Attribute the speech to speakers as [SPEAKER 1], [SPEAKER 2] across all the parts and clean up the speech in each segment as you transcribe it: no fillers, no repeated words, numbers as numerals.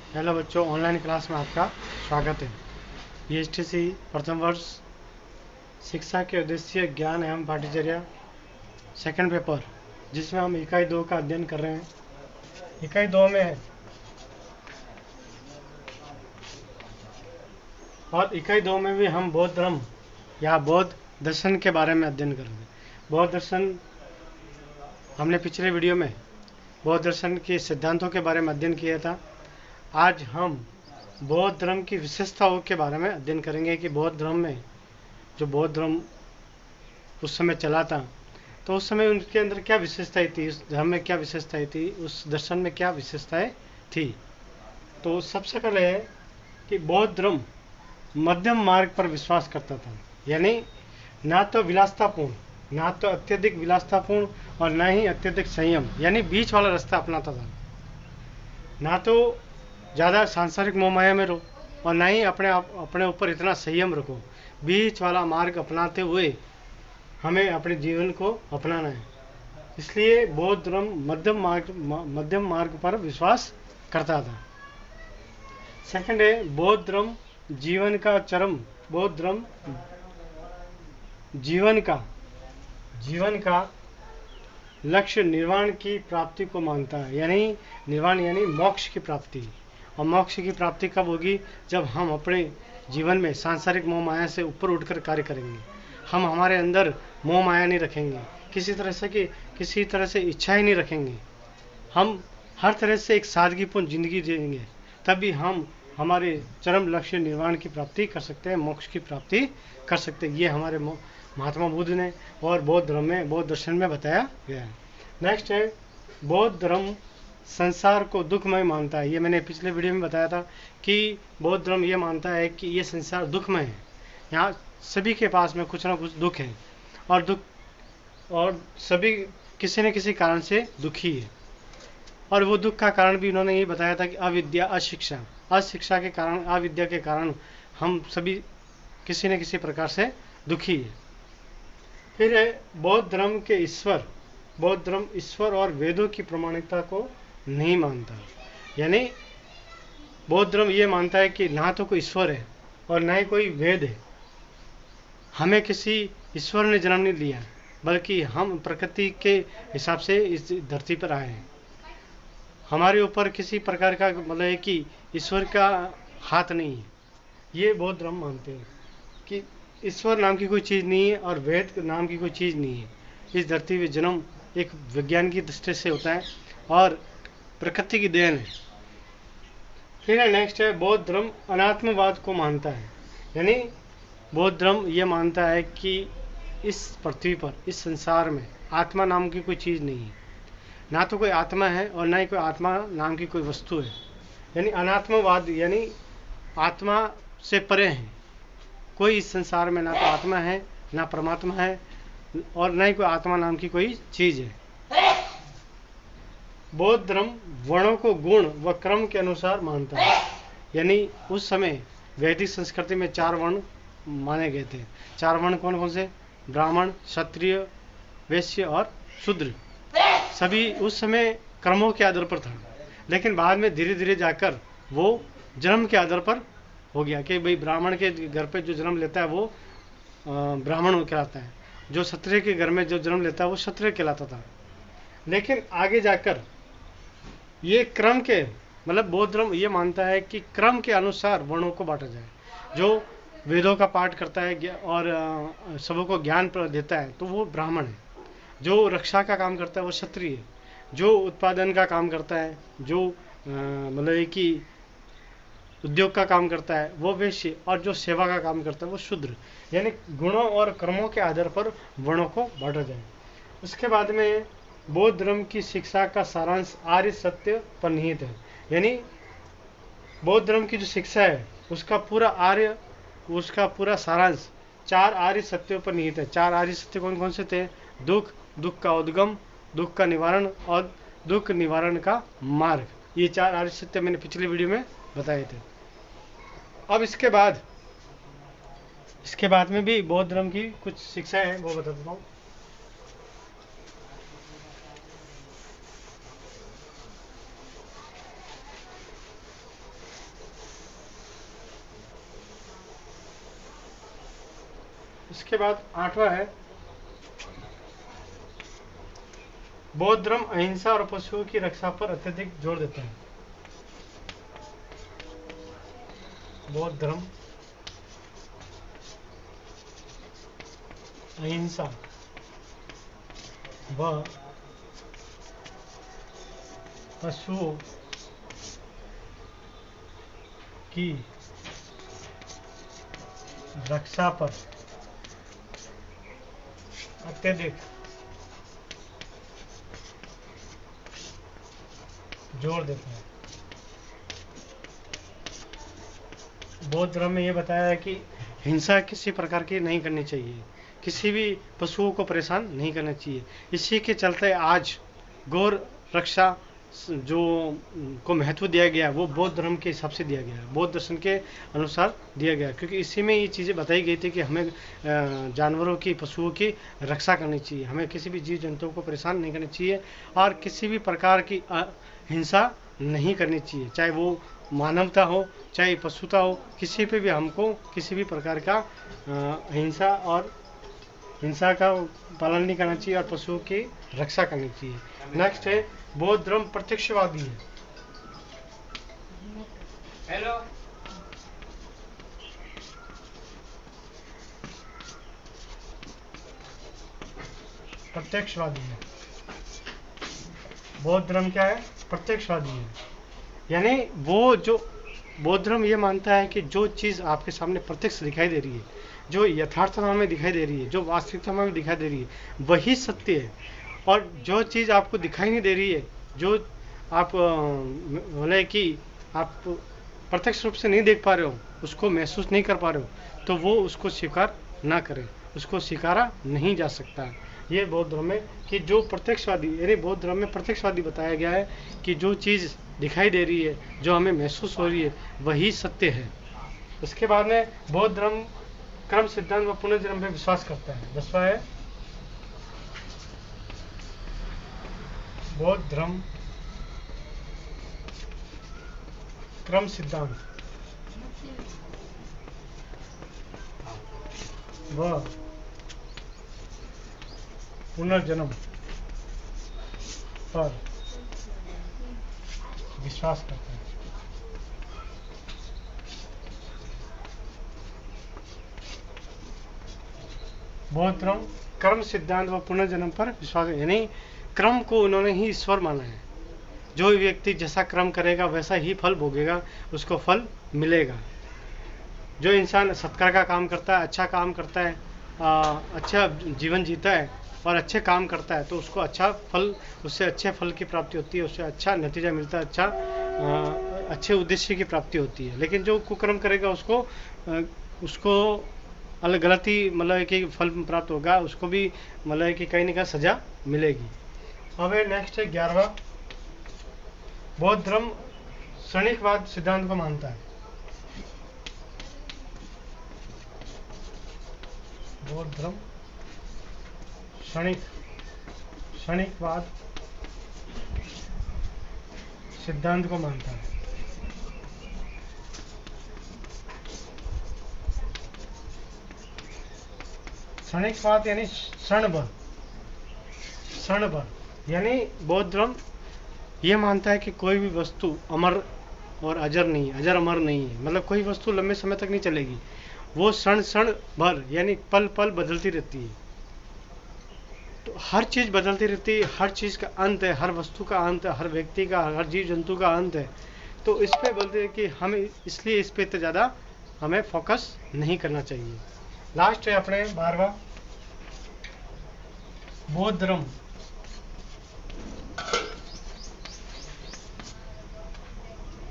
[SPEAKER 1] Hello बच्चों, online class में आपका स्वागत है। बीएसटीसी प्रथम वर्ष शिक्षा के उद्देश्य ज्ञान एवं पाठ्यचर्या सेकंड पेपर, जिसमें हम इकाई 2 का अध्ययन कर रहे हैं। इकाई 2 में है और इकाई 2 में भी हम बौद्ध धर्म या बौद्ध दर्शन के बारे में अध्ययन करेंगे। बौद्ध दर्शन हमने पिछले वीडियो में बौद्ध दर्शन के सिद्धांतों के बारे में अध्ययन किया था। आज हम बौद्ध धर्म की विशेषताओं के बारे में अध्ययन करेंगे कि बौद्ध धर्म में जो बौद्ध धर्म उस समय चला था, तो उस समय उनके अंदर क्या विशेषताएं थी, उस धर्म में क्या विशेषताएं थी, उस दर्शन में क्या विशेषताएं थी। तो सबसे पहले है कि बौद्ध धर्म मध्यम मार्ग पर विश्वास करता था, यानी ना तो विलासतापूर्ण, ना तो अत्यधिक विलासतापूर्ण और ना ही अत्यधिक संयम, यानी बीच वाला रास्ता अपनाता था। ना तो ज़्यादा सांसारिक मोहमाया में रहो और ना ही अपने ऊपर इतना संयम रखो। बीच वाला मार्ग अपनाते हुए हमें अपने जीवन को अपनाना है। इसलिए बौद्ध धर्म मध्यम मार्ग पर विश्वास करता था। सेकंड है बौद्ध धर्म जीवन का चरम बौद्ध धर्म जीवन का लक्ष्य निर्वाण की प्राप्ति को मानता है, यानी निर्वाण यानी मोक्ष की प्राप्ति। और मोक्ष की प्राप्ति कब होगी? जब हम अपने जीवन में सांसारिक मोह माया से ऊपर उठकर कार्य करेंगे। हम हमारे अंदर मोह माया नहीं रखेंगे, किसी तरह से इच्छाएं नहीं रखेंगे। हम हर तरह से एक सादगीपूर्ण जिंदगी जिएंगे, तभी हम हमारे चरम लक्ष्य निर्वाण की प्राप्ति कर सकते हैं, मोक्ष की प्राप्ति कर सकते हैं। ये हमारे महात्मा बुद्ध ने और बौद्ध धर्म में, बौद्ध दर्शन में बताया गया है। नेक्स्ट है बौद्ध धर्म संसार को दुखमय मानता है। ये मैंने पिछले वीडियो में बताया था कि बौद्ध धर्म ये मानता है कि ये संसार दुखमय है। यहाँ सभी के पास में कुछ ना कुछ दुख है और सभी किसी न किसी कारण से दुखी है। और वो दुख का कारण भी उन्होंने ये बताया था कि अविद्या, अशिक्षा के कारण, अविद्या के कारण हम सभी किसी न किसी प्रकार से दुखी है। फिर है बौद्ध धर्म के ईश्वर। बौद्ध धर्म ईश्वर और वेदों की प्रमाणिकता को नहीं मानता, यानी बौद्ध धर्म ये मानता है कि ना तो कोई ईश्वर है और ना ही कोई वेद है। हमें किसी ईश्वर ने जन्म नहीं लिया, बल्कि हम प्रकृति के हिसाब से इस धरती पर आए हैं। हमारे ऊपर किसी प्रकार का मतलब है कि ईश्वर का हाथ नहीं है। ये बौद्ध धर्म मानते हैं कि ईश्वर नाम की कोई चीज़ नहीं है और वेद नाम की कोई चीज़ नहीं है। इस धरती पे जन्म एक विज्ञान की दृष्टि से होता है और प्रकृति की देन है। फिर नेक्स्ट है बौद्ध धर्म अनात्मवाद को मानता है, यानी बौद्ध धर्म ये मानता है कि इस पृथ्वी पर, इस संसार में आत्मा नाम की कोई चीज़ नहीं है। ना तो कोई आत्मा है और ना ही कोई आत्मा नाम की कोई वस्तु है। यानी अनात्मवाद यानी आत्मा से परे है। कोई इस संसार में ना तो आत्मा है, ना परमात्मा है और ना ही कोई आत्मा नाम की कोई चीज़ है। बौद्ध धर्म वर्णों को गुण व क्रम के अनुसार मानता है, यानी उस समय वैदिक संस्कृति में 4 वर्ण माने गए थे। 4 वर्ण कौन कौन से? ब्राह्मण, क्षत्रिय, वैश्य और शूद्र। सभी उस समय क्रमों के आधार पर था, लेकिन बाद में धीरे धीरे जाकर वो जन्म के आधार पर हो गया कि भाई ब्राह्मण के घर पे जो जन्म लेता है वो ब्राह्मण कहलाता है, जो क्षत्रिय के घर में जो जन्म लेता है वो क्षत्रिय कहलाता था। लेकिन आगे जाकर ये क्रम के मतलब बौद्ध धर्म ये मानता है कि क्रम के अनुसार वर्णों को बांटा जाए। जो वेदों का पाठ करता है और सबको ज्ञान देता है तो वो ब्राह्मण है। जो रक्षा का काम करता है वो क्षत्रिय है। जो उत्पादन का काम करता है, जो मतलब कि उद्योग का काम करता है वो वैश्य, और जो सेवा का काम करता है वो शूद्र। यानी गुणों और कर्मों के आधार पर वर्णों को बांटा जाए। उसके बाद में बौद्ध धर्म की शिक्षा का सारांश आर्य सत्य पर निहित है, यानी बौद्ध धर्म की जो शिक्षा है उसका पूरा सारांश 4 आर्य सत्यों पर निहित है। 4 आर्य सत्य कौन कौन से थे? दुख, दुख का उद्गम, दुख का निवारण और दुख निवारण का मार्ग। ये 4 आर्य सत्य मैंने पिछले वीडियो में बताए थे। अब इसके बाद में भी बौद्ध धर्म की कुछ शिक्षाएं हैं, वो बता देता हूँ। इसके बाद 8वां है बौद्ध धर्म अहिंसा और पशुओं की रक्षा पर अत्यधिक जोर देता है। बौद्ध धर्म अहिंसा व पशुओं की रक्षा पर अत्यधिक जोर देता है। बौद्ध धर्म में ये बताया है कि हिंसा किसी प्रकार की नहीं करनी चाहिए, किसी भी पशुओं को परेशान नहीं करना चाहिए। इसी के चलते आज गौर रक्षा जो को महत्व दिया गया वो बौद्ध धर्म के हिसाब से दिया गया, बौद्ध दर्शन के अनुसार दिया गया, क्योंकि इसी में ये चीज़ें बताई गई थी कि हमें जानवरों की पशुओं की रक्षा करनी चाहिए, हमें किसी भी जीव जंतुओं को परेशान नहीं करना चाहिए और किसी भी प्रकार की हिंसा नहीं करनी चाहिए, चाहे वो मानवता हो चाहे पशुता हो, किसी पे भी हमको किसी भी प्रकार का हिंसा का पालन नहीं करना चाहिए और पशुओं की रक्षा करनी चाहिए। नेक्स्ट है बौद्ध धर्म प्रत्यक्षवादी है। हेलो प्रत्यक्षवादी है। बौद्ध धर्म क्या है? प्रत्यक्षवादी है। यानी वो जो बौद्ध धर्म ये मानता है कि जो चीज़ आपके सामने प्रत्यक्ष दिखाई दे रही है, जो यथार्थता में दिखाई दे रही है, जो वास्तविकता में दिखाई दे रही है, वही सत्य है। और जो चीज़ आपको दिखाई नहीं दे रही है, जो आप बोले कि आप प्रत्यक्ष रूप से नहीं देख पा रहे हो, उसको महसूस नहीं कर पा रहे हो, तो वो उसको स्वीकार ना करें, उसको स्वीकारा नहीं जा सकता। ये बौद्ध धर्म में कि जो प्रत्यक्षवादी, यानी बौद्ध धर्म में प्रत्यक्षवादी बताया गया है कि जो चीज़ दिखाई दे रही है, जो हमें महसूस हो रही है, वही सत्य है। उसके बाद में बौद्ध धर्म कर्म सिद्धांत व पुनर्जन्म में विश्वास करता है। 10वां है बौद्ध धर्म क्रम सिद्धांत व पुनर्जन्म पर विश्वास करता है। बौद्ध धर्म कर्म सिद्धांत व पुनर्जन्म पर विश्वास, यानी क्रम को उन्होंने ही ईश्वर माना है। जो व्यक्ति जैसा कर्म करेगा वैसा ही फल भोगेगा, उसको फल मिलेगा। जो इंसान सत्कार का काम करता है, अच्छा काम करता है, अच्छा जीवन जीता है और अच्छे काम करता है, तो उसको अच्छा फल, उससे अच्छे फल की प्राप्ति होती है, उससे अच्छा नतीजा मिलता है, अच्छे उद्देश्य की प्राप्ति होती है। लेकिन जो कुकर्म करेगा उसको अलग गलती मतलब कि फल प्राप्त होगा, उसको भी मतलब कि कहीं ना कहीं सजा मिलेगी। अब नेक्स्ट है 11वां, बौद्ध धर्म क्षणिकवाद सिद्धांत को मानता है। बौद्ध धर्म क्षणिकवाद सिद्धांत को मानता है। क्षणिकवाद यानी क्षण भर, यानी बौद्ध धर्म ये मानता है कि कोई भी वस्तु अमर और अजर नहीं है, अजर अमर नहीं है, मतलब कोई वस्तु लंबे समय तक नहीं चलेगी, वो क्षण भर यानी पल पल बदलती रहती है। तो हर चीज़ बदलती रहती है, हर चीज़ का अंत है, हर वस्तु का अंत है, हर व्यक्ति का, हर जीव जंतु का अंत है। तो इस पे बोलते हैं कि हमें इसलिए इस पे इतना ज़्यादा हमें फोकस नहीं करना चाहिए। लास्ट है अपने 12वां, बौद्ध धर्म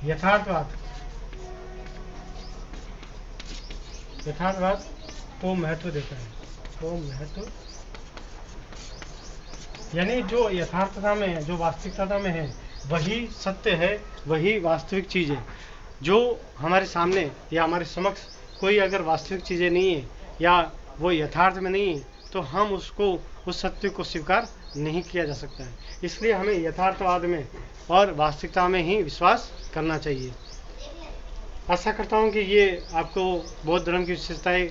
[SPEAKER 1] यथार्थवाद को महत्व देता है। तो महत्व यानी जो यथार्थता में है, जो वास्तविकता में है, वही सत्य है, वही वास्तविक चीज़ है। जो हमारे सामने या हमारे समक्ष कोई अगर वास्तविक चीज़ें नहीं है या वो यथार्थ में नहीं है, तो हम उस सत्य को स्वीकार नहीं किया जा सकता है। इसलिए हमें यथार्थवाद में और वास्तविकता में ही विश्वास करना चाहिए। आशा करता हूँ कि ये आपको बौद्ध धर्म की विशेषताएं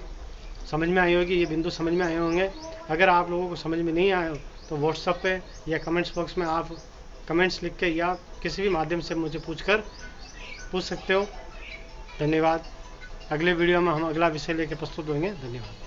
[SPEAKER 1] समझ में आई होगी, ये बिंदु समझ में आए होंगे। अगर आप लोगों को समझ में नहीं आए हो तो व्हाट्सएप पे या कमेंट्स बॉक्स में आप कमेंट्स लिख के या किसी भी माध्यम से मुझे पूछ सकते हो। धन्यवाद। अगले वीडियो में हम अगला विषय लेकर प्रस्तुत होंगे। धन्यवाद।